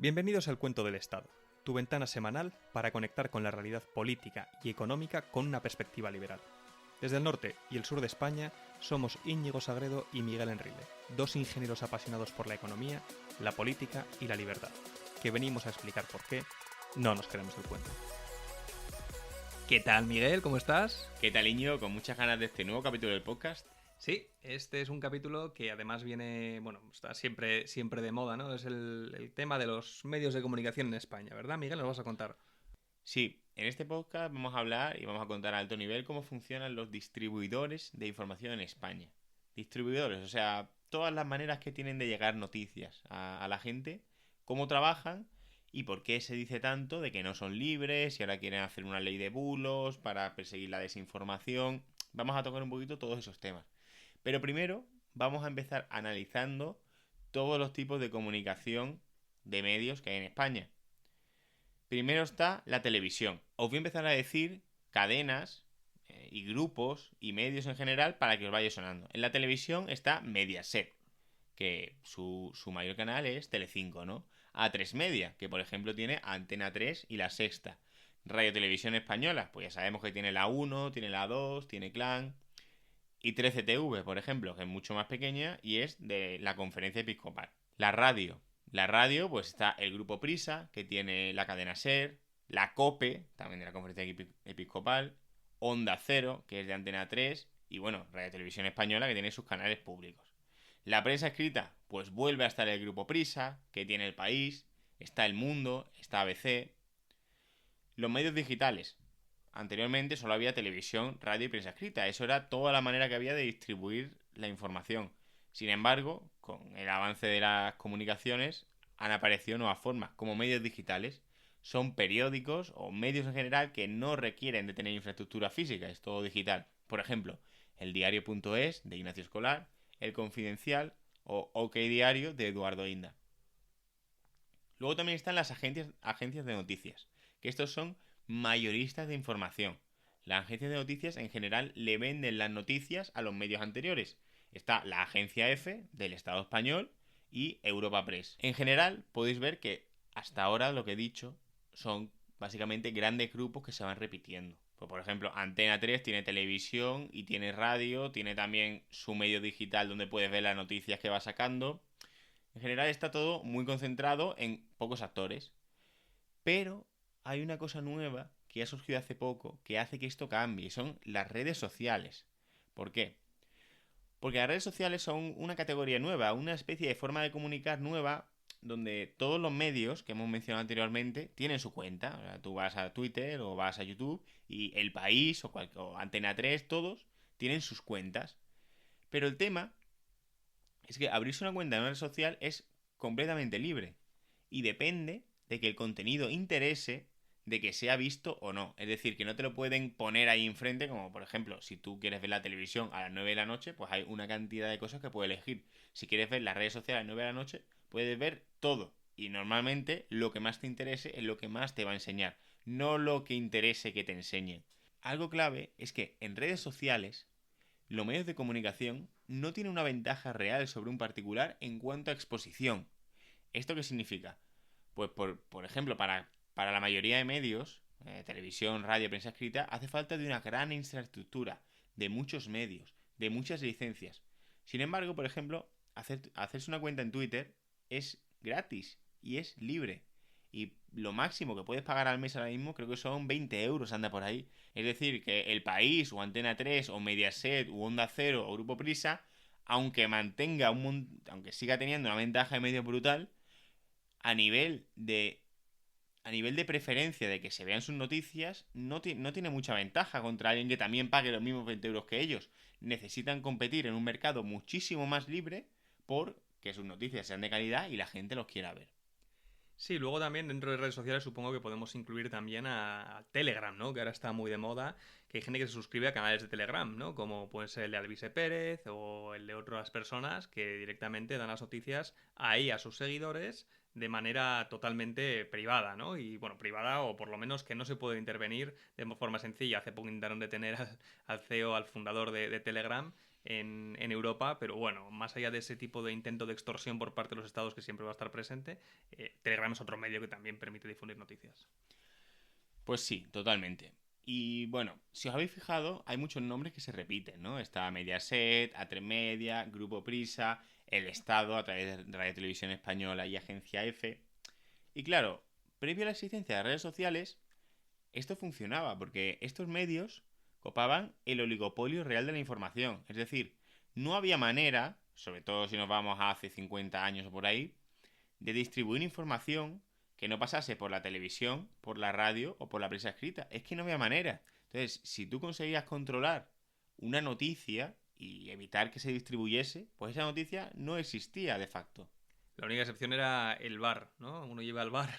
Bienvenidos al Cuento del Estado, tu ventana semanal para conectar con la realidad política y económica con una perspectiva liberal. Desde el norte y el sur de España somos Íñigo Sagredo y Miguel Enrile, dos ingenieros apasionados por la economía, la política y la libertad, que venimos a explicar por qué no nos queremos el cuento. ¿Qué tal, Miguel? ¿Cómo estás? ¿Qué tal, Íñigo? Con muchas ganas de este nuevo capítulo del podcast. Sí, este es un capítulo que además viene, está siempre de moda, ¿no? Es el tema de los medios de comunicación en España, ¿verdad, Miguel? Nos vas a contar. Sí, en este podcast vamos a hablar y vamos a contar a alto nivel cómo funcionan los distribuidores de información en España. Distribuidores, o sea, todas las maneras que tienen de llegar noticias a la gente, cómo trabajan y por qué se dice tanto de que no son libres y ahora quieren hacer una ley de bulos para perseguir la desinformación. Vamos a tocar un poquito todos esos temas. Pero primero vamos a empezar analizando todos los tipos de comunicación de medios que hay en España. Primero está la televisión. Os voy a empezar a decir cadenas y grupos y medios en general para que os vaya sonando. En la televisión está Mediaset, que su mayor canal es Telecinco, ¿no? A3 Media, que por ejemplo tiene Antena 3 y La Sexta. Radio Televisión Española, pues ya sabemos que tiene la 1, tiene la 2, tiene Clan. Y 13TV, por ejemplo, que es mucho más pequeña y es de la Conferencia Episcopal. La radio. La radio, pues está el Grupo Prisa, que tiene la cadena SER, la COPE, también de la Conferencia Episcopal, Onda Cero, que es de Antena 3, y bueno, Radio Televisión Española, que tiene sus canales públicos. La prensa escrita, pues vuelve a estar el Grupo Prisa, que tiene El País, está El Mundo, está ABC. Los medios digitales. Anteriormente solo había televisión, radio y prensa escrita. Eso era toda la manera que había de distribuir la información. Sin embargo, con el avance de las comunicaciones han aparecido nuevas formas, como medios digitales. Son periódicos o medios en general que no requieren de tener infraestructura física, es todo digital. Por ejemplo, el diario.es de Ignacio Escolar, el Confidencial o OK Diario de Eduardo Inda. Luego también están las agencias de noticias, que estos son mayoristas de información. Las agencias de noticias en general le venden las noticias a los medios anteriores. Está la agencia F del Estado español y Europa Press. En general podéis ver que hasta ahora lo que he dicho son básicamente grandes grupos que se van repitiendo. Pues por ejemplo, Antena 3 tiene televisión y tiene radio, tiene también su medio digital donde puedes ver las noticias que va sacando. En general está todo muy concentrado en pocos actores. Pero hay una cosa nueva que ha surgido hace poco que hace que esto cambie, y son las redes sociales. ¿Por qué? Porque las redes sociales son una categoría nueva, una especie de forma de comunicar nueva donde todos los medios que hemos mencionado anteriormente tienen su cuenta. O sea, tú vas a Twitter o vas a YouTube y El País o Antena 3, todos tienen sus cuentas. Pero el tema es que abrirse una cuenta en una red social es completamente libre y depende de que el contenido interese, de que sea visto o no. Es decir, que no te lo pueden poner ahí enfrente, como por ejemplo, si tú quieres ver la televisión a las 9 de la noche, pues hay una cantidad de cosas que puedes elegir. Si quieres ver las redes sociales a las 9 de la noche, puedes ver todo. Y normalmente lo que más te interese es lo que más te va a enseñar, no lo que interese que te enseñen. Algo clave es que en redes sociales los medios de comunicación no tienen una ventaja real sobre un particular en cuanto a exposición. ¿Esto qué significa? Pues por ejemplo, para la mayoría de medios, televisión, radio, prensa escrita, hace falta de una gran infraestructura, de muchos medios, de muchas licencias. Sin embargo, por ejemplo, hacerse una cuenta en Twitter es gratis y es libre. Y lo máximo que puedes pagar al mes ahora mismo creo que son 20 euros, anda por ahí. Es decir, que El País, o Antena 3, o Mediaset, o Onda Cero, o Grupo Prisa, aunque siga teniendo una ventaja de medio brutal, a nivel de a nivel de preferencia de que se vean sus noticias, no tiene mucha ventaja contra alguien que también pague los mismos 20 euros que ellos. Necesitan competir en un mercado muchísimo más libre por que sus noticias sean de calidad y la gente los quiera ver. Sí, luego también dentro de redes sociales supongo que podemos incluir también a Telegram, ¿no? Que ahora está muy de moda, que hay gente que se suscribe a canales de Telegram, ¿no? Como puede ser el de Alvise Pérez o el de otras personas que directamente dan las noticias ahí a sus seguidores de manera totalmente privada, ¿no? Y bueno, privada o por lo menos que no se puede intervenir de forma sencilla. Hace poco intentaron detener al CEO, al fundador de Telegram, en Europa, pero bueno, más allá de ese tipo de intento de extorsión por parte de los estados que siempre va a estar presente, Telegram es otro medio que también permite difundir noticias. Pues sí, totalmente. Y bueno, si os habéis fijado, hay muchos nombres que se repiten, ¿no? Está Mediaset, A3 Media, Grupo Prisa, El Estado a través de Radio Televisión Española y Agencia F. Y claro, previo a la existencia de redes sociales, esto funcionaba porque estos medios copaban el oligopolio real de la información. Es decir, no había manera, sobre todo si nos vamos a hace 50 años o por ahí, de distribuir información que no pasase por la televisión, por la radio o por la prensa escrita. Es que no había manera. Entonces, si tú conseguías controlar una noticia y evitar que se distribuyese, pues esa noticia no existía de facto. La única excepción era el bar, ¿no? Uno iba al bar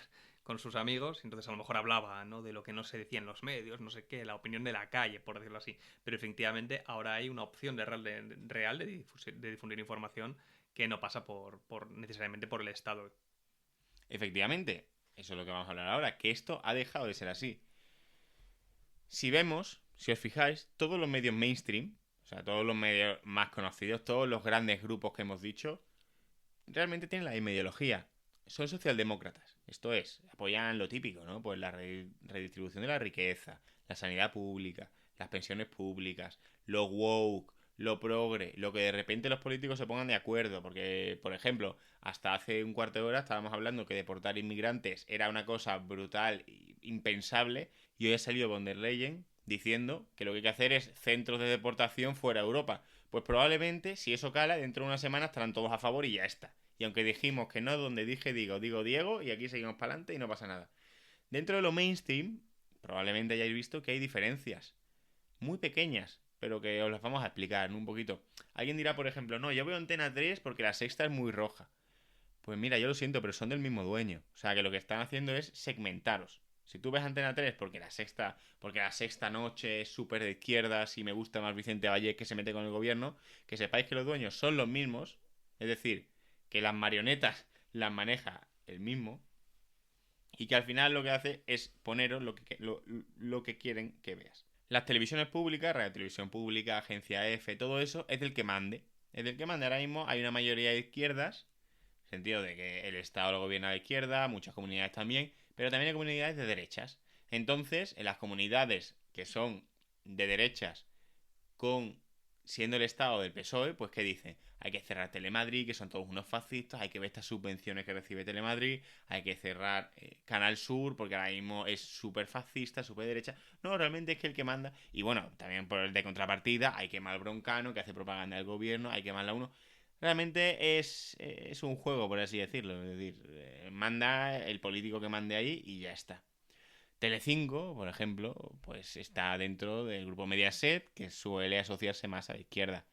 con sus amigos y entonces a lo mejor hablaba, ¿no? De lo que no se decía en los medios, no sé qué, la opinión de la calle, por decirlo así. Pero efectivamente ahora hay una opción real de difundir información que no pasa necesariamente por el Estado. Efectivamente, eso es lo que vamos a hablar ahora, que esto ha dejado de ser así. Si vemos, si os fijáis, todos los medios mainstream, o sea, todos los medios más conocidos, todos los grandes grupos que hemos dicho, realmente tienen la misma ideología. Son socialdemócratas. Esto es, apoyan lo típico, ¿no? Pues la redistribución de la riqueza, la sanidad pública, las pensiones públicas, lo woke, lo progre, lo que de repente los políticos se pongan de acuerdo. Porque, por ejemplo, hasta hace un cuarto de hora estábamos hablando que deportar inmigrantes era una cosa brutal e impensable. Y hoy ha salido von der Leyen diciendo que lo que hay que hacer es centros de deportación fuera de Europa. Pues probablemente, si eso cala, dentro de una semana estarán todos a favor y ya está. Y aunque dijimos que no, donde dije digo Diego, y aquí seguimos para adelante y no pasa nada. Dentro de lo mainstream, probablemente hayáis visto que hay diferencias. Muy pequeñas, pero que os las vamos a explicar un poquito. Alguien dirá, por ejemplo, no, yo veo Antena 3 porque la sexta es muy roja. Pues mira, yo lo siento, pero son del mismo dueño. O sea, que lo que están haciendo es segmentaros. Si tú ves Antena 3 porque la sexta noche es súper de izquierdas y me gusta más Vicente Valle que se mete con el gobierno, que sepáis que los dueños son los mismos, es decir, que las marionetas las maneja el mismo y que al final lo que hace es poneros lo que quieren que veas. Las televisiones públicas, Radio Televisión Pública, Agencia F, todo eso es del que mande. Es del que mande. Ahora mismo hay una mayoría de izquierdas, en el sentido de que el Estado lo gobierna a la izquierda, muchas comunidades también, pero también hay comunidades de derechas. Entonces, en las comunidades que son de derechas, siendo el Estado del PSOE, pues ¿qué dicen? Hay que cerrar Telemadrid, que son todos unos fascistas, hay que ver estas subvenciones que recibe Telemadrid, hay que cerrar Canal Sur, porque ahora mismo es súper fascista, súper derecha. No, realmente es que el que manda, y bueno, también por el de contrapartida, hay que mal Broncano, que hace propaganda del gobierno, hay que mal la uno. Realmente es un juego, por así decirlo. Es decir, manda el político que mande ahí y ya está. Telecinco, por ejemplo, pues está dentro del grupo Mediaset, que suele asociarse más a la izquierda.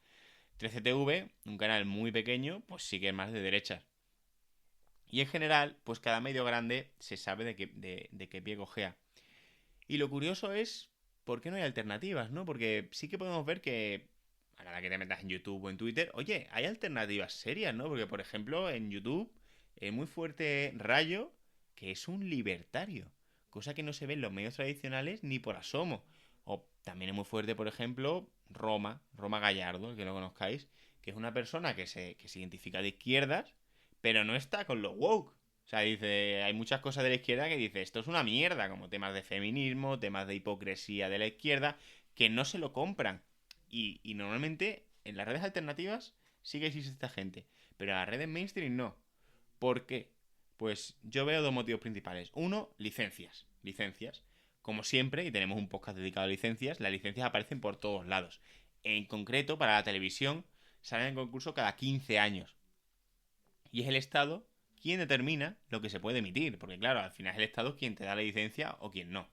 13TV, un canal muy pequeño, pues sí que es más de derechas. Y en general, pues cada medio grande se sabe de qué pie cojea. Y lo curioso es, ¿por qué no hay alternativas, no? Porque sí que podemos ver que, a la hora que te metas en YouTube o en Twitter, oye, hay alternativas serias, ¿no? Porque, por ejemplo, en YouTube es muy fuerte Rayo, que es un libertario. Cosa que no se ve en los medios tradicionales ni por asomo. O también es muy fuerte, por ejemplo, Roma Gallardo, que lo conozcáis, que es una persona que se identifica de izquierdas, pero no está con los woke. O sea, dice, hay muchas cosas de la izquierda que dice, esto es una mierda, como temas de feminismo, temas de hipocresía de la izquierda, que no se lo compran. Y normalmente en las redes alternativas sí que existe esta gente, pero en las redes mainstream no. ¿Por qué? Pues yo veo dos motivos principales. Uno, licencias. Licencias. Como siempre, y tenemos un podcast dedicado a licencias, las licencias aparecen por todos lados. En concreto, para la televisión, salen en concurso cada 15 años. Y es el Estado quien determina lo que se puede emitir. Porque claro, al final es el Estado quien te da la licencia o quien no.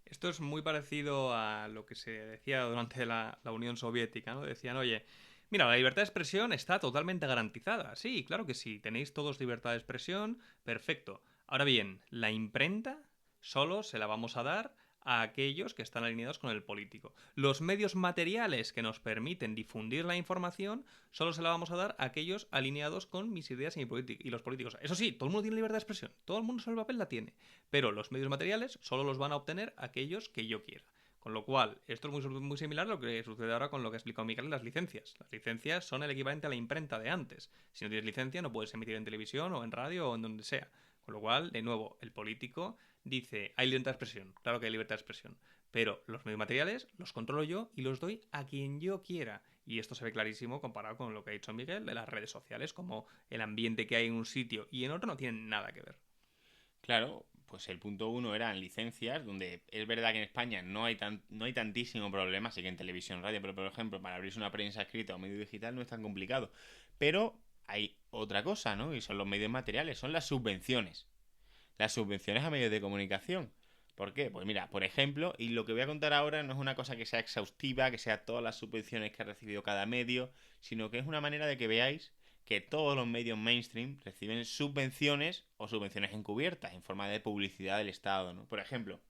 Esto es muy parecido a lo que se decía durante la Unión Soviética, ¿no? Decían, oye, mira, la libertad de expresión está totalmente garantizada. Sí, claro que sí, tenéis todos libertad de expresión, perfecto. Ahora bien, la imprenta solo se la vamos a dar a aquellos que están alineados con el político. Los medios materiales que nos permiten difundir la información solo se la vamos a dar a aquellos alineados con mis ideas y los políticos. Eso sí, todo el mundo tiene libertad de expresión, todo el mundo sobre el papel la tiene, pero los medios materiales solo los van a obtener aquellos que yo quiera. Con lo cual, esto es muy similar a lo que sucede ahora con lo que ha explicado Miguel en las licencias. Las licencias son el equivalente a la imprenta de antes. Si no tienes licencia, no puedes emitir en televisión o en radio o en donde sea. Con lo cual, de nuevo, el político dice, hay libertad de expresión. Claro que hay libertad de expresión. Pero los medios materiales los controlo yo y los doy a quien yo quiera. Y esto se ve clarísimo comparado con lo que ha dicho Miguel de las redes sociales, como el ambiente que hay en un sitio y en otro no tienen nada que ver. Claro, pues el punto uno eran licencias, donde es verdad que en España no hay tantísimo problema, así que en televisión, radio, pero por ejemplo, para abrirse una prensa escrita o medio digital no es tan complicado. Pero hay otra cosa, ¿no? Y son los medios materiales, son las subvenciones. Las subvenciones a medios de comunicación. ¿Por qué? Pues mira, por ejemplo, y lo que voy a contar ahora no es una cosa que sea exhaustiva, que sea todas las subvenciones que ha recibido cada medio, sino que es una manera de que veáis que todos los medios mainstream reciben subvenciones o subvenciones encubiertas en forma de publicidad del Estado, ¿no? Por ejemplo,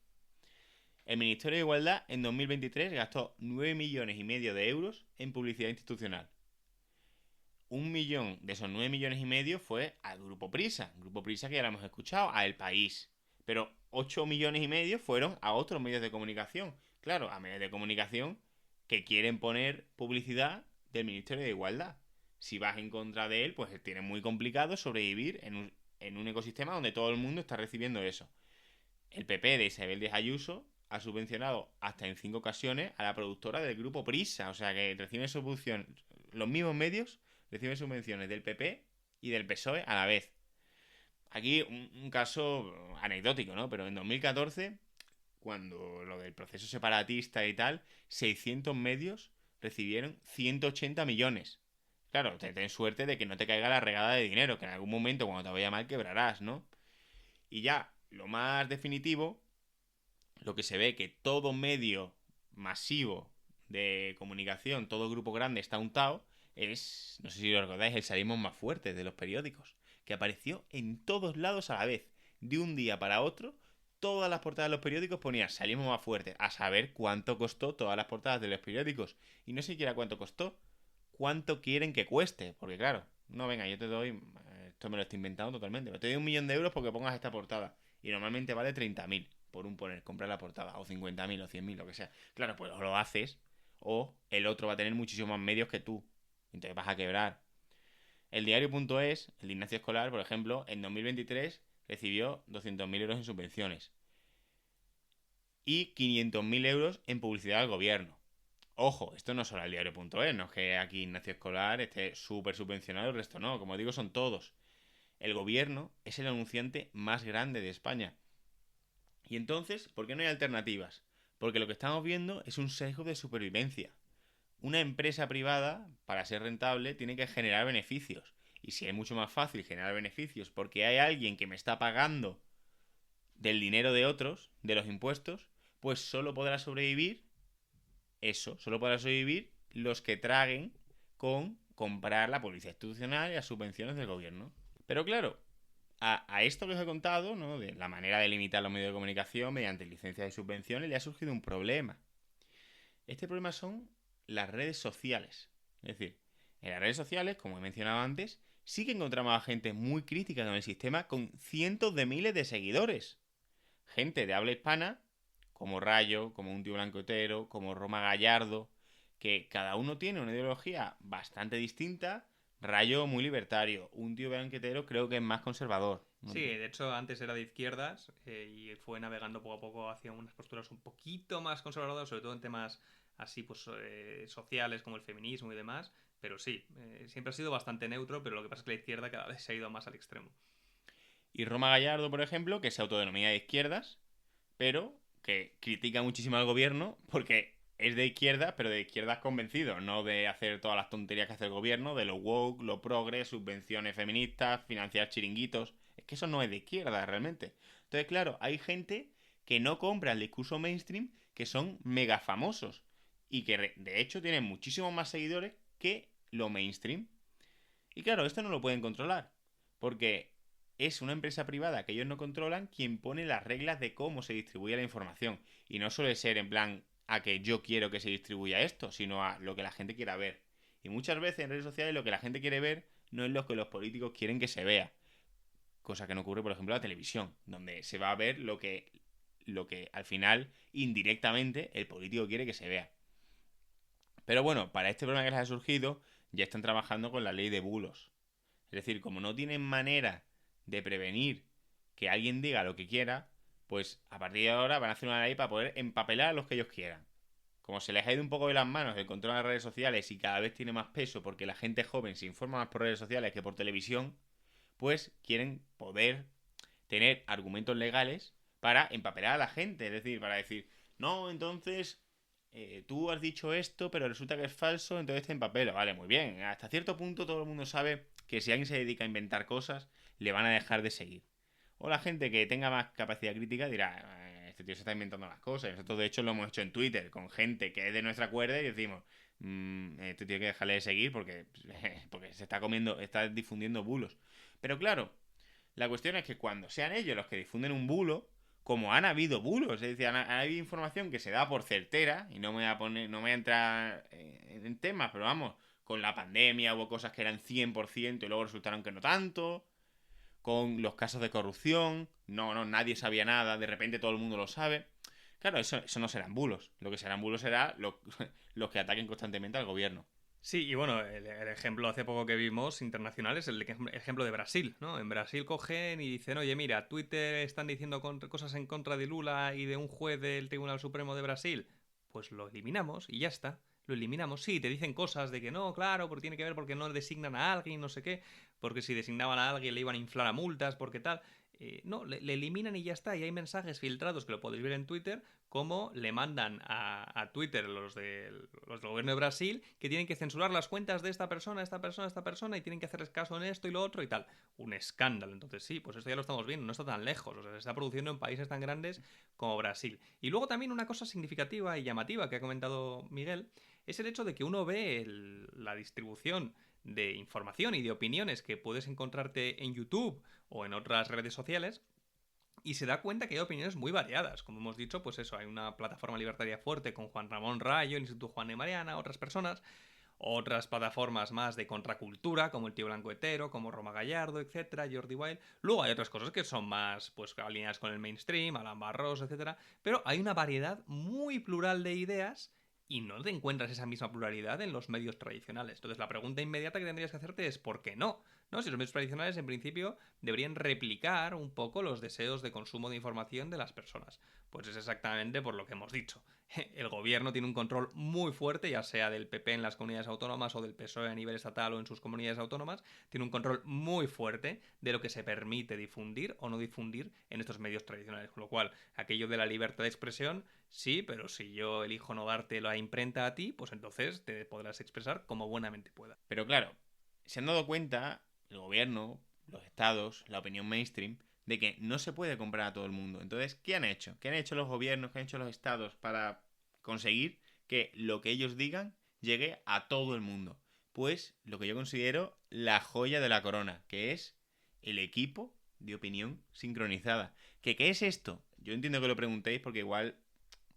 el Ministerio de Igualdad en 2023 gastó 9,5 millones de euros en publicidad institucional. 1 millón de esos 9,5 millones fue al Grupo Prisa. Grupo Prisa que ya lo hemos escuchado, a El País. Pero 8,5 millones fueron a otros medios de comunicación. Claro, a medios de comunicación que quieren poner publicidad del Ministerio de Igualdad. Si vas en contra de él, pues tiene muy complicado sobrevivir en un ecosistema donde todo el mundo está recibiendo eso. El PP de Isabel Díaz Ayuso ha subvencionado hasta en 5 ocasiones a la productora del Grupo Prisa. O sea que reciben subvención. Los mismos medios reciben subvenciones del PP y del PSOE a la vez. Aquí un caso anecdótico, ¿no? Pero en 2014, cuando lo del proceso separatista y tal, 600 medios recibieron 180 millones. Claro, ten suerte de que no te caiga la regada de dinero, que en algún momento cuando te vaya mal quebrarás, ¿no? Y ya, lo más definitivo, lo que se ve que todo medio masivo de comunicación, todo grupo grande está untado, es, no sé si lo recordáis, el Salimos Más Fuertes de los periódicos, que apareció en todos lados a la vez. De un día para otro, todas las portadas de los periódicos ponían Salimos Más Fuertes, a saber cuánto costó todas las portadas de los periódicos. Y no siquiera cuánto costó, cuánto quieren que cueste, porque claro, no, venga, yo te doy, esto me lo estoy inventando totalmente, pero te doy 1 millón de euros porque pongas esta portada, y normalmente vale 30.000 por comprar la portada, o 50.000 o 100.000, lo que sea. Claro, pues o lo haces, o el otro va a tener muchísimos más medios que tú, entonces vas a quebrar. El diario.es, el de Ignacio Escolar, por ejemplo, en 2023 recibió 200.000 euros en subvenciones y 500.000 euros en publicidad al gobierno. Ojo, esto no es solo el diario.es, no es que aquí Ignacio Escolar esté súper subvencionado, el resto no, como digo, son todos. El gobierno es el anunciante más grande de España. Y entonces, ¿por qué no hay alternativas? Porque lo que estamos viendo es un sesgo de supervivencia. Una empresa privada, para ser rentable, tiene que generar beneficios. Y si es mucho más fácil generar beneficios porque hay alguien que me está pagando del dinero de otros, de los impuestos, pues solo podrá sobrevivir los que traguen con comprar la publicidad institucional y las subvenciones del gobierno. Pero claro, a esto que os he contado, ¿no?, de la manera de limitar los medios de comunicación mediante licencias y subvenciones, le ha surgido un problema. Este problema son las redes sociales. Es decir, en las redes sociales, como he mencionado antes, sí que encontramos a gente muy crítica con el sistema con cientos de miles de seguidores. Gente de habla hispana, como Rayo, como Un Tío Blanco Hetero, como Roma Gallardo, que cada uno tiene una ideología bastante distinta. Rayo muy libertario, Un Tío Blanco Hetero creo que es más conservador. Sí, de hecho antes era de izquierdas y fue navegando poco a poco hacia unas posturas un poquito más conservadoras, sobre todo en temas así pues sociales como el feminismo y demás, pero sí, siempre ha sido bastante neutro, pero lo que pasa es que la izquierda cada vez se ha ido más al extremo. Y Roma Gallardo, por ejemplo, que se autodenomina de izquierdas, pero que critica muchísimo al gobierno porque es de izquierda, pero de izquierdas convencido, no de hacer todas las tonterías que hace el gobierno, de lo woke, lo progre, subvenciones feministas, financiar chiringuitos. Es que eso no es de izquierda realmente. Entonces, claro, hay gente que no compra el discurso mainstream, que son mega famosos y que de hecho tienen muchísimos más seguidores que lo mainstream. Y claro, esto no lo pueden controlar, porque es una empresa privada que ellos no controlan quien pone las reglas de cómo se distribuye la información. Y no suele ser en plan a que yo quiero que se distribuya esto, sino a lo que la gente quiera ver. Y muchas veces en redes sociales lo que la gente quiere ver no es lo que los políticos quieren que se vea. Cosa que no ocurre, por ejemplo, en la televisión, donde se va a ver lo que lo que al final, indirectamente, el político quiere que se vea. Pero bueno, para este problema que les ha surgido, ya están trabajando con la ley de bulos. Es decir, como no tienen manera de prevenir que alguien diga lo que quiera, pues a partir de ahora van a hacer una ley para poder empapelar a los que ellos quieran. Como se les ha ido un poco de las manos el control de las redes sociales y cada vez tiene más peso porque la gente joven se informa más por redes sociales que por televisión, pues quieren poder tener argumentos legales para empapelar a la gente. Es decir, para decir, no, entonces tú has dicho esto, pero resulta que es falso, entonces te empapelo. Vale, muy bien. Hasta cierto punto todo el mundo sabe que si alguien se dedica a inventar cosas, le van a dejar de seguir. O la gente que tenga más capacidad crítica dirá, este tío se está inventando las cosas. Nosotros de hecho lo hemos hecho en Twitter con gente que es de nuestra cuerda y decimos, este tío hay que dejarle de seguir porque se está comiendo, está difundiendo bulos. Pero claro, la cuestión es que cuando sean ellos los que difunden un bulo, como han habido bulos, es decir, ha habido información que se da por certera, y no me voy a entrar en temas, pero vamos, con la pandemia hubo cosas que eran 100% y luego resultaron que no tanto, con los casos de corrupción, nadie sabía nada, de repente todo el mundo lo sabe. Claro, eso no serán bulos, lo que serán bulos será los que ataquen constantemente al gobierno. Sí, y bueno, el ejemplo hace poco que vimos internacional es el ejemplo de Brasil, ¿no? En Brasil cogen y dicen, oye, mira, Twitter están diciendo cosas en contra de Lula y de un juez del Tribunal Supremo de Brasil. Pues lo eliminamos y ya está. Lo eliminamos. Sí, te dicen cosas de que no, claro, porque tiene que ver porque no designan a alguien, no sé qué, porque si designaban a alguien le iban a inflar a multas, porque tal. No, le eliminan y ya está. Y hay mensajes filtrados que lo podéis ver en Twitter, como le mandan a Twitter los del gobierno de Brasil que tienen que censurar las cuentas de esta persona, y tienen que hacerles caso en esto y lo otro y tal. Un escándalo. Entonces sí, pues esto ya lo estamos viendo, no está tan lejos. O sea, se está produciendo en países tan grandes como Brasil. Y luego también una cosa significativa y llamativa que ha comentado Miguel es el hecho de que uno ve la distribución de información y de opiniones que puedes encontrarte en YouTube o en otras redes sociales y se da cuenta que hay opiniones muy variadas. Como hemos dicho, pues eso, hay una plataforma libertaria fuerte con Juan Ramón Rayo, el Instituto Juan de Mariana, otras personas, otras plataformas más de contracultura, como el Tío Blanco Hetero, como Roma Gallardo, etcétera, Jordi Wild. Luego hay otras cosas que son más, pues, alineadas con el mainstream, Alan Barros, etcétera. Pero hay una variedad muy plural de ideas y no te encuentras esa misma pluralidad en los medios tradicionales. Entonces la pregunta inmediata que tendrías que hacerte es ¿por qué no? ¿No? Si los medios tradicionales en principio deberían replicar un poco los deseos de consumo de información de las personas. Pues es exactamente por lo que hemos dicho. El gobierno tiene un control muy fuerte, ya sea del PP en las comunidades autónomas o del PSOE a nivel estatal o en sus comunidades autónomas, tiene un control muy fuerte de lo que se permite difundir o no difundir en estos medios tradicionales. Con lo cual, aquello de la libertad de expresión, sí, pero si yo elijo no darte la imprenta a ti, pues entonces te podrás expresar como buenamente pueda. Pero claro, se han dado cuenta el gobierno, los estados, la opinión mainstream, de que no se puede comprar a todo el mundo. Entonces, ¿qué han hecho? ¿Qué han hecho los gobiernos, qué han hecho los estados para conseguir que lo que ellos digan llegue a todo el mundo? Pues lo que yo considero la joya de la corona, que es el equipo de opinión sincronizada. ¿Qué es esto? Yo entiendo que lo preguntéis porque igual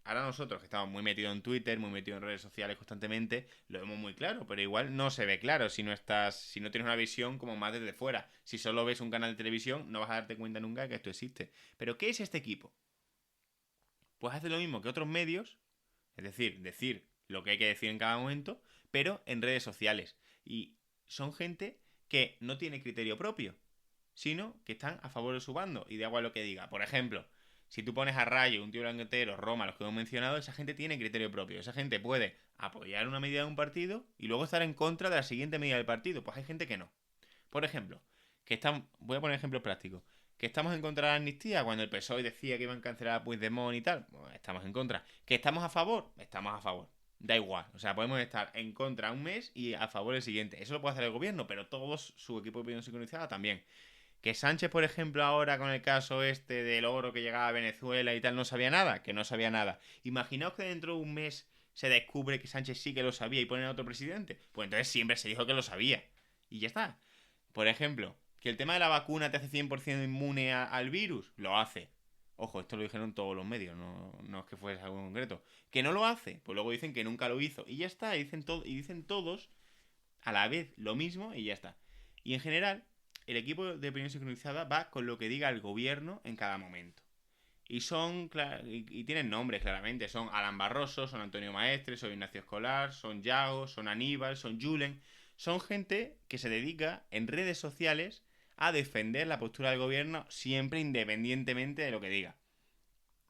ahora nosotros que estamos muy metidos en Twitter, muy metidos en redes sociales constantemente, lo vemos muy claro, pero igual no se ve claro si no tienes una visión como más desde fuera. Si solo ves un canal de televisión, no vas a darte cuenta nunca de que esto existe. Pero ¿qué es este equipo? Pues hace lo mismo que otros medios, es decir lo que hay que decir en cada momento, pero en redes sociales. Y son gente que no tiene criterio propio, sino que están a favor de su bando y da igual lo que diga. Por ejemplo, si tú pones a Rayo, un tío blanquetero, Roma, los que hemos mencionado, esa gente tiene criterio propio. Esa gente puede apoyar una medida de un partido y luego estar en contra de la siguiente medida del partido. Pues hay gente que no. Por ejemplo, voy a poner ejemplos prácticos. Que estamos en contra de la amnistía cuando el PSOE decía que iban a cancelar a Puigdemont y tal. Pues estamos en contra. ¿Que estamos a favor? Estamos a favor. Da igual. O sea, podemos estar en contra un mes y a favor el siguiente. Eso lo puede hacer el gobierno, pero todos su equipo de opinión sincronizada también. Que Sánchez, por ejemplo, ahora con el caso este del oro que llegaba a Venezuela y tal, no sabía nada, que no sabía nada. Imaginaos que dentro de un mes se descubre que Sánchez sí que lo sabía y ponen a otro presidente. Pues entonces siempre se dijo que lo sabía. Y ya está. Por ejemplo, que el tema de la vacuna te hace 100% inmune al virus, lo hace. Ojo, esto lo dijeron todos los medios, no es que fuese algo concreto. Que no lo hace, pues luego dicen que nunca lo hizo. Y ya está, y dicen todos a la vez lo mismo y ya está. Y en general, el equipo de opinión sincronizada va con lo que diga el gobierno en cada momento. Y y tienen nombres claramente. Son Alan Barroso, son Antonio Maestre, son Ignacio Escolar, son Yago, son Aníbal, son Julen. Son gente que se dedica en redes sociales a defender la postura del gobierno siempre independientemente de lo que diga.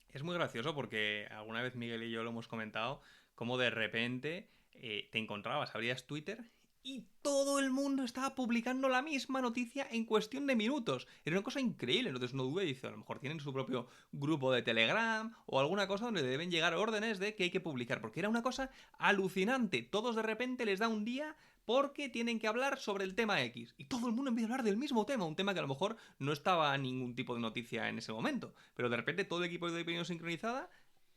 Es muy gracioso porque alguna vez Miguel y yo lo hemos comentado, como de repente te encontrabas, abrías Twitter y todo el mundo estaba publicando la misma noticia en cuestión de minutos. Era una cosa increíble. Entonces no dude y dice, a lo mejor tienen su propio grupo de Telegram o alguna cosa donde deben llegar órdenes de que hay que publicar. Porque era una cosa alucinante. Todos de repente les da un día porque tienen que hablar sobre el tema X. Y todo el mundo empieza a hablar del mismo tema, un tema que a lo mejor no estaba ningún tipo de noticia en ese momento. Pero de repente todo el equipo de opinión sincronizada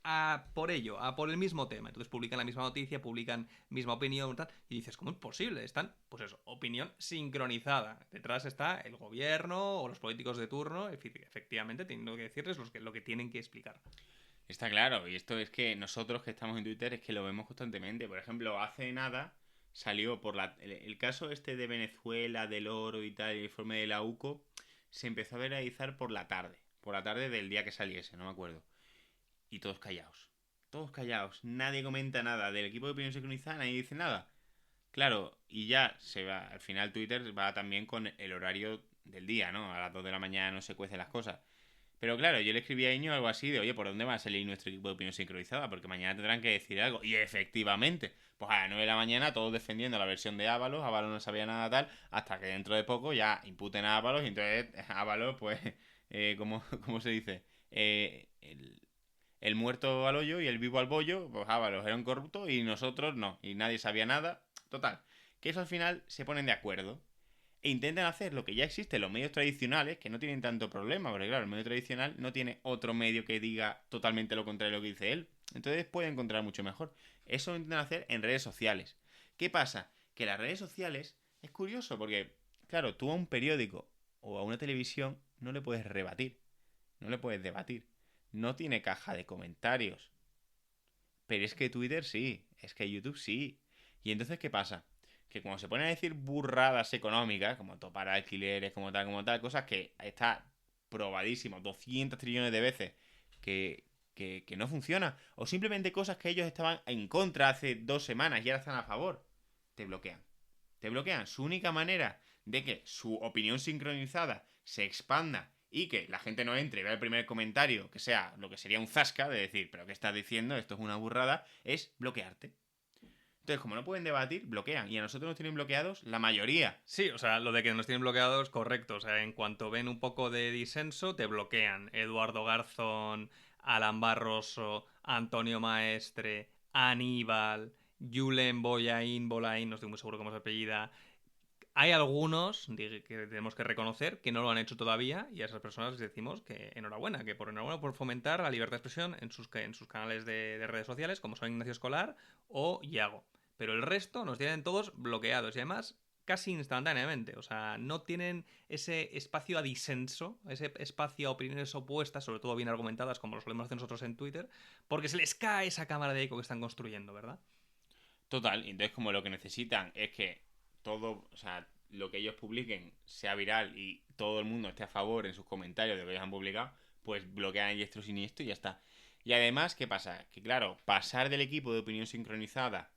a por ello, a por el mismo tema. Entonces publican la misma noticia, publican misma opinión tal, y dices, ¿cómo es posible? Están, pues eso, opinión sincronizada. Detrás está el gobierno o los políticos de turno, efectivamente, teniendo que decirles lo que tienen que explicar. Está claro, y esto es que nosotros que estamos en Twitter es que lo vemos constantemente. Por ejemplo, hace nada salió el caso este de Venezuela, del oro y tal, el informe de la UCO, se empezó a viralizar por la tarde del día que saliese, no me acuerdo. Y todos callados, nadie comenta nada del equipo de opinión sincronizada, nadie dice nada. Claro, y ya se va, al final Twitter va también con el horario del día, ¿no? A las 2 de la mañana no se cuecen las cosas. Pero claro, yo le escribí a Iño algo así de, oye, ¿por dónde va a salir nuestro equipo de opinión sincronizada? Porque mañana tendrán que decir algo. Y efectivamente, pues a las 9 de la mañana todos defendiendo la versión de Ábalos no sabía nada tal, hasta que dentro de poco ya imputen a Ábalos y entonces Ábalos, pues, ¿cómo se dice? El muerto al hoyo y el vivo al bollo, pues Ábalos era un corrupto y nosotros no, y nadie sabía nada. Total, que eso al final se ponen de acuerdo e intentan hacer lo que ya existe en los medios tradicionales, que no tienen tanto problema, porque claro, el medio tradicional no tiene otro medio que diga totalmente lo contrario de lo que dice él. Entonces puede encontrar mucho mejor. Eso lo intentan hacer en redes sociales. ¿Qué pasa? Que las redes sociales es curioso porque, claro, tú a un periódico o a una televisión no le puedes rebatir, no le puedes debatir. No tiene caja de comentarios. Pero es que Twitter sí, es que YouTube sí. Y entonces, ¿qué pasa? Que cuando se ponen a decir burradas económicas, como topar alquileres, como tal, cosas que está probadísimo 200 trillones de veces que no funciona, o simplemente cosas que ellos estaban en contra hace 2 semanas y ahora están a favor, te bloquean. Te bloquean. Su única manera de que su opinión sincronizada se expanda y que la gente no entre y vea el primer comentario, que sea lo que sería un zasca, de decir, pero ¿qué estás diciendo? Esto es una burrada, es bloquearte. Entonces, como no pueden debatir, bloquean. Y a nosotros nos tienen bloqueados la mayoría. Sí, o sea, lo de que nos tienen bloqueados, correcto. O sea, en cuanto ven un poco de disenso, te bloquean. Eduardo Garzón, Alan Barroso, Antonio Maestre, Aníbal, Julen Bolaín, no estoy muy seguro cómo se apellida. Hay algunos que tenemos que reconocer que no lo han hecho todavía y a esas personas les decimos que enhorabuena, que por enhorabuena por fomentar la libertad de expresión en sus canales de redes sociales, como son Ignacio Escolar o Iago. Pero el resto nos tienen todos bloqueados y además casi instantáneamente. O sea, no tienen ese espacio a disenso, ese espacio a opiniones opuestas, sobre todo bien argumentadas, como lo solemos hacer nosotros en Twitter, porque se les cae esa cámara de eco que están construyendo, ¿verdad? Total, y entonces como lo que necesitan es que todo, o sea, lo que ellos publiquen sea viral y todo el mundo esté a favor en sus comentarios de lo que ellos han publicado, pues bloquean el diestro siniestro y ya está. Y además, ¿qué pasa? Que claro, pasar del equipo de opinión sincronizada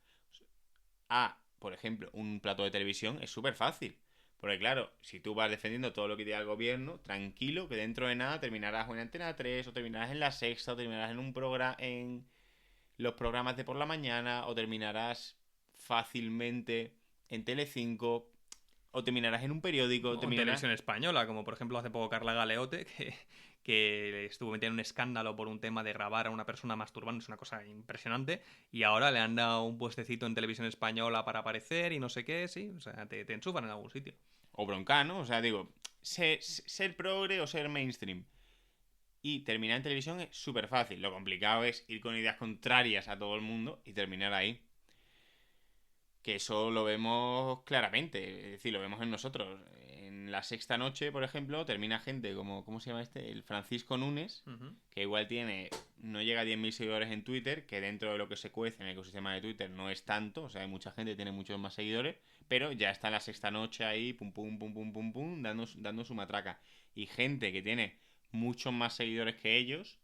a, por ejemplo, un plato de televisión es súper fácil. Porque claro, si tú vas defendiendo todo lo que diga el gobierno, tranquilo, que dentro de nada terminarás en Antena 3, o terminarás en La Sexta, o terminarás en un programa, en los programas de por la mañana, o terminarás fácilmente en Telecinco, o terminarás en un periódico, o O en terminarás... televisión española, como por ejemplo hace poco Carla Galeote, que estuvo metida en un escándalo por un tema de grabar a una persona masturbando, es una cosa impresionante, y ahora le han dado un puestecito en televisión española para aparecer y no sé qué, sí, o sea, te enchufan en algún sitio. O broncano, o sea, digo, ser progre o ser mainstream. Y terminar en televisión es súper fácil. Lo complicado es ir con ideas contrarias a todo el mundo y terminar ahí. Que eso lo vemos claramente, es decir, lo vemos en nosotros. En La Sexta Noche, por ejemplo, termina gente como, ¿cómo se llama este? El Francisco Núñez, que igual no llega a 10.000 seguidores en Twitter, que dentro de lo que se cuece en el ecosistema de Twitter no es tanto, o sea, hay mucha gente que tiene muchos más seguidores, pero ya está en La Sexta Noche ahí, pum, pum, pum, pum, pum, pum, dando su matraca. Y gente que tiene muchos más seguidores que ellos,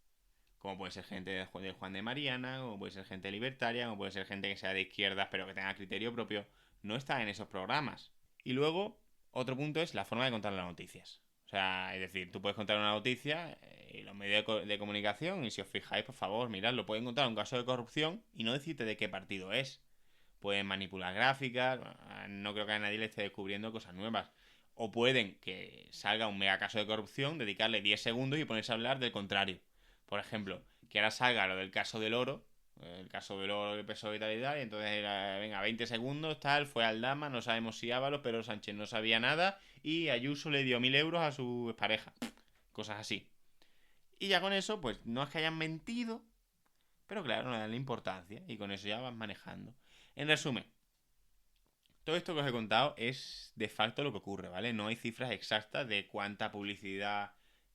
como puede ser gente de Juan de Mariana, como puede ser gente libertaria, como puede ser gente que sea de izquierdas pero que tenga criterio propio, no está en esos programas. Y luego, otro punto es la forma de contar las noticias. O sea, es decir, tú puedes contar una noticia y los medios de comunicación, y si os fijáis, por favor, mirad, lo pueden contar un caso de corrupción y no decirte de qué partido es. Pueden manipular gráficas, no creo que a nadie le esté descubriendo cosas nuevas. O pueden que salga un mega caso de corrupción, dedicarle 10 segundos y ponerse a hablar del contrario. Por ejemplo, que ahora salga lo del caso del oro, el caso del oro, el PSOE y tal y tal, y entonces venga, 20 segundos, tal, fue al Dama, no sabemos si Ábalos, pero Sánchez no sabía nada, y Ayuso le dio 1.000 euros a su pareja. Cosas así. Y ya con eso, pues no es que hayan mentido, pero claro, no le dan la importancia, y con eso ya vas manejando. En resumen, todo esto que os he contado es de facto lo que ocurre, ¿vale? No hay cifras exactas de cuánta publicidad,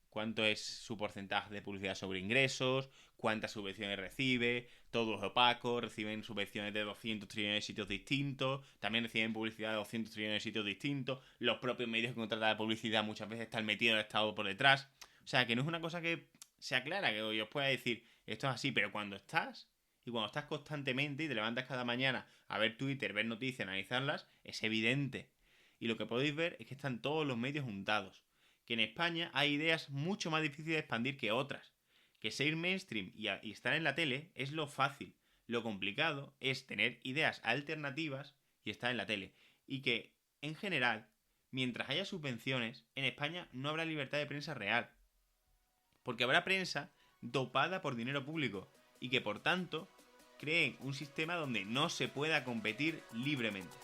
cuánto es su porcentaje de publicidad sobre ingresos, cuántas subvenciones recibe, todo es opaco, reciben subvenciones de 200 trillones de sitios distintos, también reciben publicidad de 200 trillones de sitios distintos, los propios medios que contratan la publicidad muchas veces están metidos en el Estado por detrás. O sea, que no es una cosa que se aclara, que yo os pueda decir, esto es así, pero cuando estás y cuando estás constantemente y te levantas cada mañana a ver Twitter, ver noticias, analizarlas, es evidente. Y lo que podéis ver es que están todos los medios juntados. Que en España hay ideas mucho más difíciles de expandir que otras. Que ser mainstream y estar en la tele es lo fácil. Lo complicado es tener ideas alternativas y estar en la tele. Y que, en general, mientras haya subvenciones, en España no habrá libertad de prensa real. Porque habrá prensa dopada por dinero público y que por tanto creen un sistema donde no se pueda competir libremente.